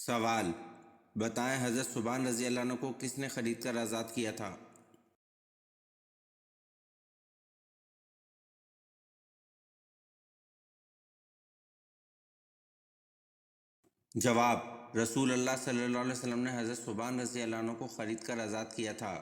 سوال: بتائیں حضرت صبان رضی اللہ عنہ کو کس نے خرید کر آزاد کیا تھا؟ جواب: رسول اللہ صلی اللہ علیہ وسلم نے حضرت صبان رضی اللہ عنہ کو خرید کر آزاد کیا تھا۔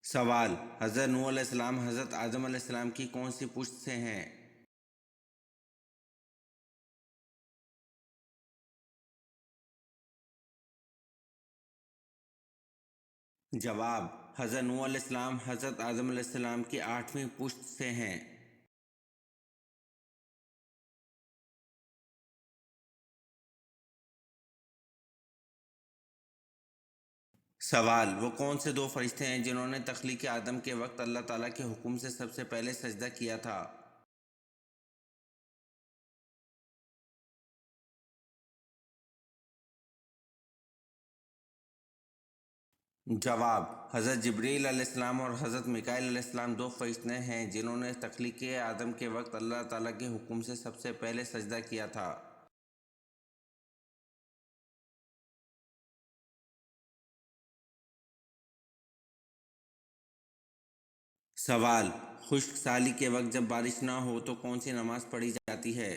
سوال: حضرت نوح علیہ السلام حضرت آدم علیہ السلام کی کون سی پشت سے ہیں؟ جواب: حضرت نوح علیہ السلام حضرت آدم علیہ السلام کی 8ویں پشت سے ہیں۔ سوال: وہ کون سے 2 فرشتے ہیں جنہوں نے تخلیق آدم کے وقت اللہ تعالیٰ کے حکم سے سب سے پہلے سجدہ کیا تھا؟ جواب: حضرت جبریل علیہ السلام اور حضرت میکائیل علیہ السلام 2 فرشتے ہیں جنہوں نے تخلیق آدم کے وقت اللہ تعالیٰ کے حکم سے سب سے پہلے سجدہ کیا تھا۔ سوال: خشک سالی کے وقت جب بارش نہ ہو تو کون سی نماز پڑھی جاتی ہے؟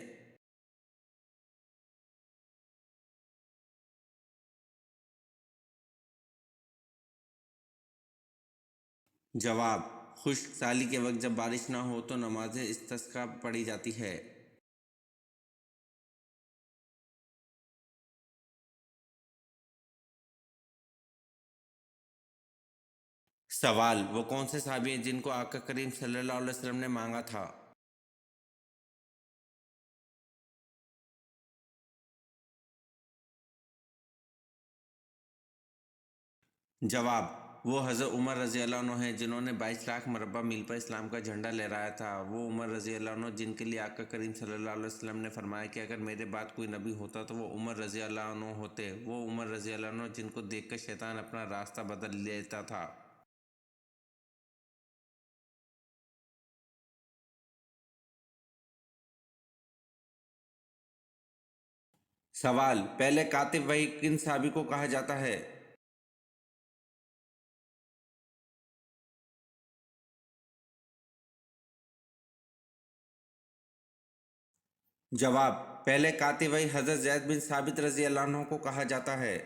جواب: خشک سالی کے وقت جب بارش نہ ہو تو نماز استسقاء پڑھی جاتی ہے۔ سوال: وہ کون سے صحابی ہیں جن کو آقا کریم صلی اللہ علیہ وسلم نے مانگا تھا؟ جواب: وہ حضرت عمر رضی اللہ عنہ ہیں جنہوں نے 22 لاکھ مربع میل پر اسلام کا جھنڈا لہرایا تھا۔ وہ عمر رضی اللہ عنہ جن کے لیے آقا کریم صلی اللہ علیہ وسلم نے فرمایا کہ اگر میرے بعد کوئی نبی ہوتا تو وہ عمر رضی اللہ عنہ ہوتے۔ وہ عمر رضی اللہ عنہ جن کو دیکھ کر شیطان اپنا راستہ بدل لیتا تھا۔ سوال: پہلے کاتب وحی کن صحابی کو کہا جاتا ہے؟ جواب: پہلے کاتب وحی حضرت زید بن ثابت رضی اللہ عنہ کو کہا جاتا ہے۔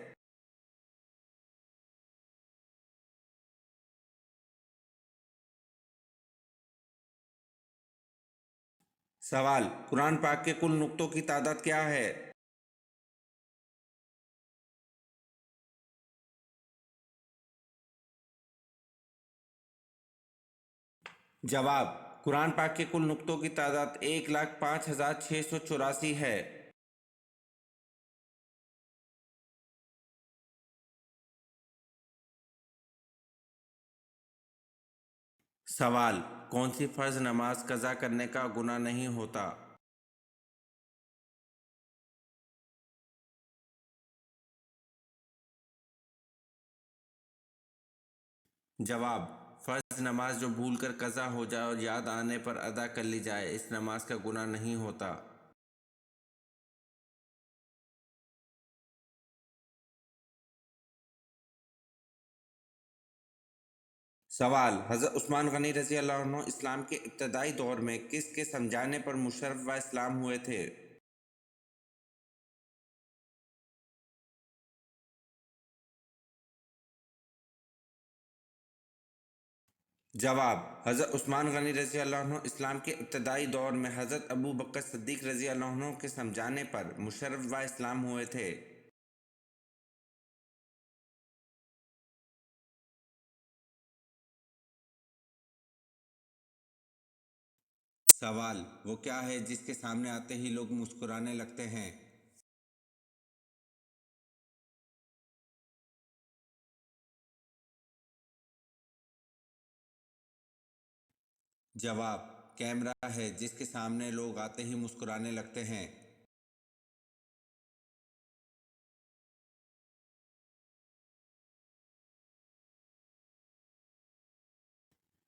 سوال: قرآن پاک کے کل نقطوں کی تعداد کیا ہے؟ جواب: قرآن پاک کے کل نقطوں کی تعداد 1,05,684 ہے۔ سوال: کون سی فرض نماز قضا کرنے کا گناہ نہیں ہوتا؟ جواب: فرض نماز جو بھول کر قضا ہو جائے اور یاد آنے پر ادا کر لی جائے اس نماز کا گناہ نہیں ہوتا۔ سوال: حضرت عثمان غنی رضی اللہ عنہ اسلام کے ابتدائی دور میں کس کے سمجھانے پر مشرف و اسلام ہوئے تھے؟ جواب: حضرت عثمان غنی رضی اللہ عنہ اسلام کے ابتدائی دور میں حضرت ابو بکر صدیق رضی اللہ عنہ کے سمجھانے پر مشرف و اسلام ہوئے تھے۔ سوال: وہ کیا ہے جس کے سامنے آتے ہی لوگ مسکرانے لگتے ہیں؟ جواب: کیمرہ ہے جس کے سامنے لوگ آتے ہی مسکرانے لگتے ہیں۔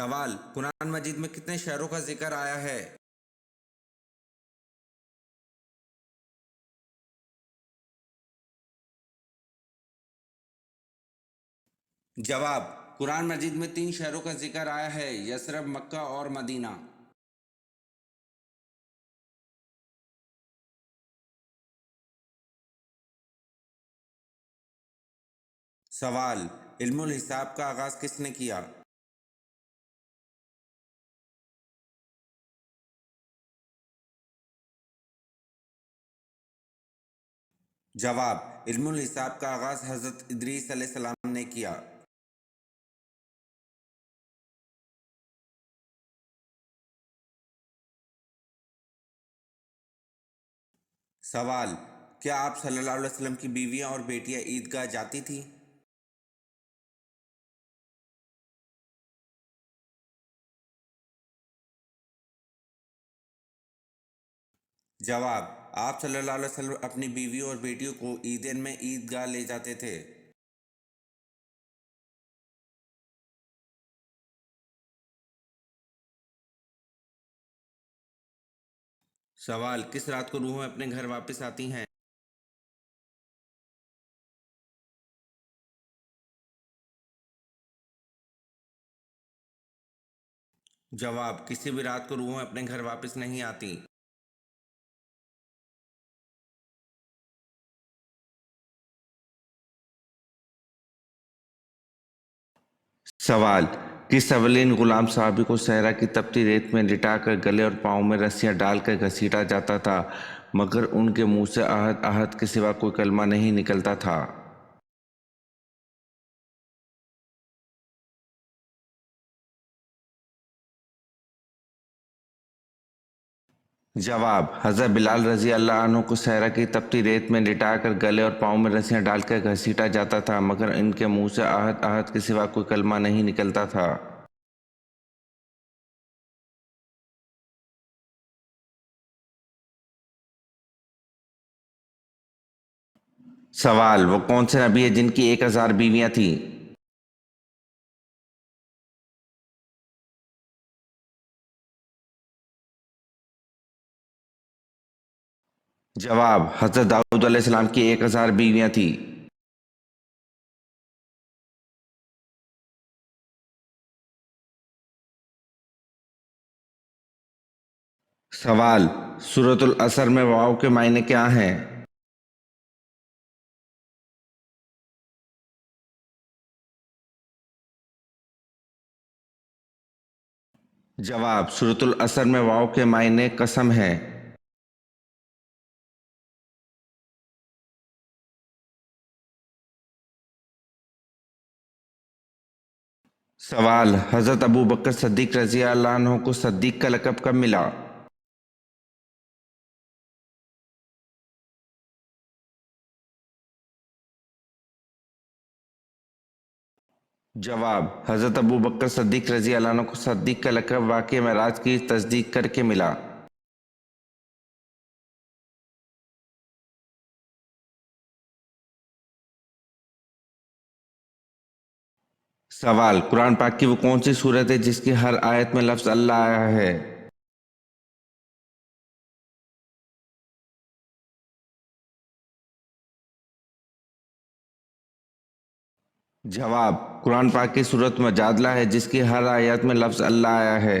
سوال: قرآن مجید میں کتنے شہروں کا ذکر آیا ہے؟ جواب: قرآن مجید میں 3 شہروں کا ذکر آیا ہے: یثرب، مکہ اور مدینہ۔ سوال: علم الحساب کا آغاز کس نے کیا؟ جواب: علم الحساب کا آغاز حضرت ادریس علیہ السلام نے کیا۔ سوال: کیا آپ صلی اللہ علیہ وسلم کی بیویاں اور بیٹیاں عیدگاہ جاتی تھیں؟ جواب: آپ صلی اللہ علیہ وسلم اپنی بیویوں اور بیٹیوں کو عیدین میں عیدگاہ لے جاتے تھے۔ سوال: کس رات کو روحیں اپنے گھر واپس آتی ہیں؟ جواب: کسی بھی رات کو روحیں اپنے گھر واپس نہیں آتی۔ سوال: کس اولین غلام صحابی کو صحرا کی تپتی ریت میں لٹا کر گلے اور پاؤں میں رسیاں ڈال کر گھسیٹا جاتا تھا مگر ان کے منہ سے احد احد کے سوا کوئی کلمہ نہیں نکلتا تھا؟ جواب: حضرت بلال رضی اللہ عنہ کو صحرا کی تپتی ریت میں لٹا کر گلے اور پاؤں میں رسیاں ڈال کر گھسیٹا جاتا تھا مگر ان کے منہ سے احد احد کے سوا کوئی کلمہ نہیں نکلتا تھا۔ سوال: وہ کون سے نبی ہیں جن کی 1000 بیویاں تھیں؟ جواب: حضرت داؤد علیہ السلام کی 1000 بیویاں تھیں۔ سوال: سورۃ العصر میں واو کے معنی کیا ہیں؟ جواب: سورۃ العصر میں واو کے معنی قسم ہیں۔ سوال: حضرت ابوبکر صدیق رضی اللہ عنہ کو صدیق کا لقب کب ملا؟ جواب: حضرت ابوبکر صدیق رضی اللہ عنہ کو صدیق کا لقب واقعہ معراج کی تصدیق کر کے ملا۔ سوال: قرآن پاک کی وہ کون سی صورت ہے جس کی ہر آیت میں لفظ اللہ آیا ہے؟ جواب: قرآن پاک کی سورۃ مجادلہ ہے جس کی ہر آیت میں لفظ اللہ آیا ہے۔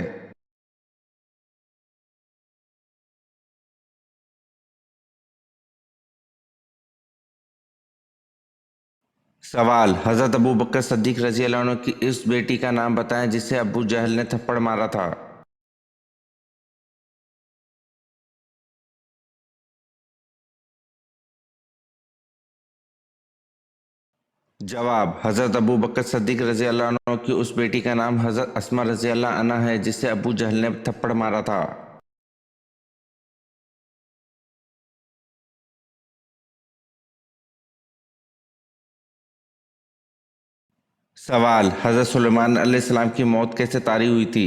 سوال: حضرت ابوبکر صدیق رضی اللہ عنہ کی اس بیٹی کا نام بتائیں جسے ابو جہل نے تھپڑ مارا تھا۔ جواب: حضرت ابوبکر صدیق رضی اللہ عنہ کی اس بیٹی کا نام حضرت اسماء رضی اللہ عنہا ہے جسے ابو جہل نے تھپڑ مارا تھا۔ سوال: حضرت سلیمان علیہ السلام کی موت کیسے طاری ہوئی تھی؟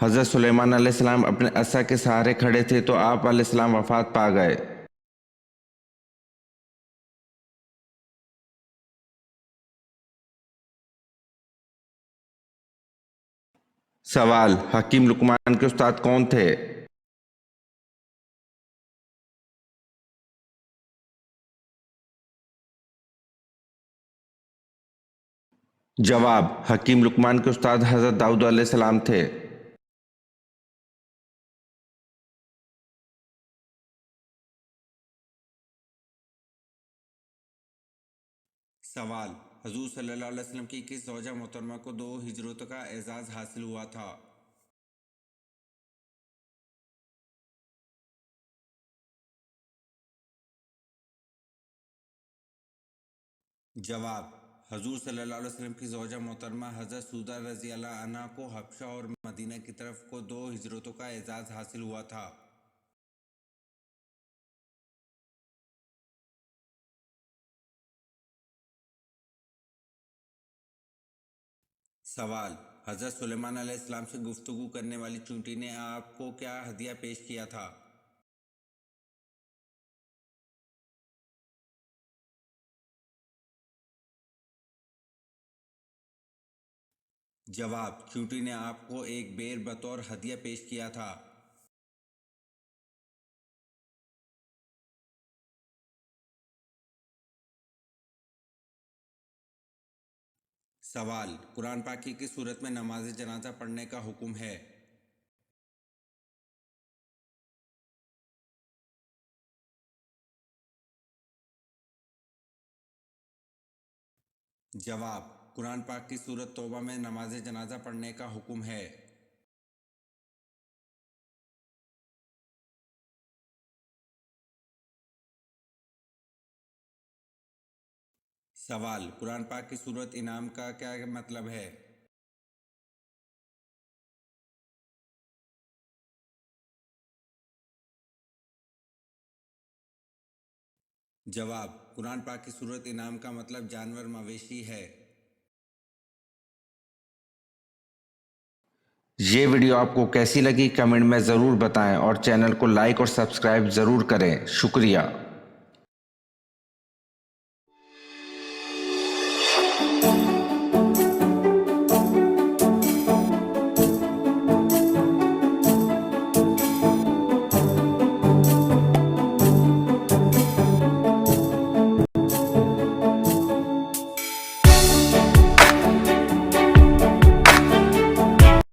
حضرت سلیمان علیہ السلام اپنے عصا کے سہارے کھڑے تھے تو آپ علیہ السلام وفات پا گئے۔ سوال: حکیم لقمان کے استاد کون تھے؟ جواب: حکیم لقمان کے استاد حضرت داؤد علیہ السلام تھے۔ سوال: حضور صلی اللہ علیہ وسلم کی کس زوجہ محترمہ کو 2 ہجرتوں کا اعزاز حاصل ہوا تھا؟ جواب: حضور صلی اللہ علیہ وسلم کی زوجہ محترمہ حضرت سودہ رضی اللہ عنہ کو حبشہ اور مدینہ کی طرف کو 2 ہجرتوں کا اعزاز حاصل ہوا تھا۔ سوال: حضرت سلیمان علیہ السلام سے گفتگو کرنے والی چونٹی نے آپ کو کیا ہدیہ پیش کیا تھا؟ جواب: چونٹی نے آپ کو ایک بیر بطور ہدیہ پیش کیا تھا۔ سوال: قرآن پاک کی کس صورت میں نماز جنازہ پڑھنے کا حکم ہے؟ جواب: قرآن پاک کی سورۃ توبہ میں نماز جنازہ پڑھنے کا حکم ہے۔ سوال: قرآن پاک کی سورۃ انعام کا کیا مطلب ہے؟ جواب: قرآن پاک کی سورۃ انعام کا مطلب جانور مویشی ہے۔ یہ ویڈیو آپ کو کیسی لگی کمنٹ میں ضرور بتائیں اور چینل کو لائک اور سبسکرائب ضرور کریں۔ شکریہ۔